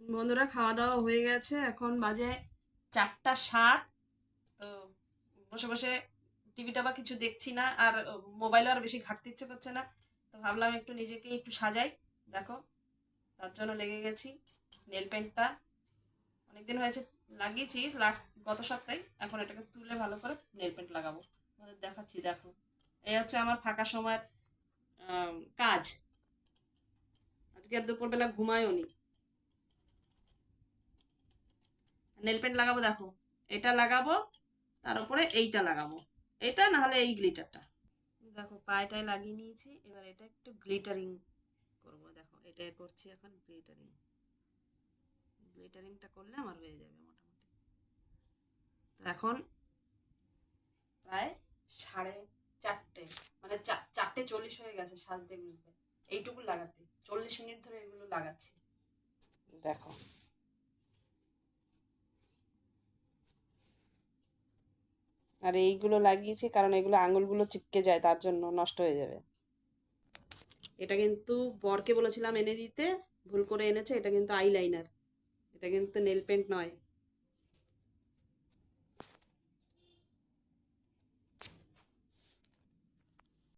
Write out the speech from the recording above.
বন্ধুরা, খাওয়া দাওয়া হয়ে গেছে, এখন বাজে 4টা 60। তো বসে বসে টিভিটা বা কিছু দেখছি না, আর মোবাইলও আর বেশি ঘাঁটতে ইচ্ছে করছে না। তো ভাবলাম একটু নিজেকে একটু সাজাই। দেখো, তার জন্য লেগে গেছি। নেল পেন্টটা অনেকদিন হয়েছে লাগিয়েছি, লাস্ট গত সপ্তাহে। এখন এটাকে তুলে ভালো করে নেল পেন্ট লাগাবো। তোমাদের দেখাচ্ছি, দেখো। এই হচ্ছে আমার ফাঁকা সময়ের কাজ। আজকে আর দুপুরবেলা ঘুমায়ও নি। নেল পেন্ট লাগাবো, দেখো। এটা লাগাবো, তার উপরে এইটা লাগাবো। এটা না হলে এই গ্লিটারটা। দেখো, পায়েটায় লাগিয়ে নিয়েছি, এবার এটা একটু গ্লিটারিং করবো। দেখো, এটা করছি এখন গ্লিটারিং। গ্লিটারিংটা করলে আমার হয়ে যাবে মোটামুটি। তো এখন প্রায় 4:30, মানে 4:40 হয়ে গেছে সাজতে গুজতে। এইটুকু লাগাতে 40 মিনিট ধরে এগুলো লাগাচ্ছি। দেখো, আর এইগুলো লাগিয়েছি কারণ এগুলো আঙুলগুলো চিপকে যায়, তার জন্য নষ্ট হয়ে যাবে। এটা কিন্তু বরকে বলেছিলাম এনে দিতে, ভুল করে এনেছে। এটা কিন্তু আইলাইনার, এটা কিন্তু নেল পেন্ট নয়।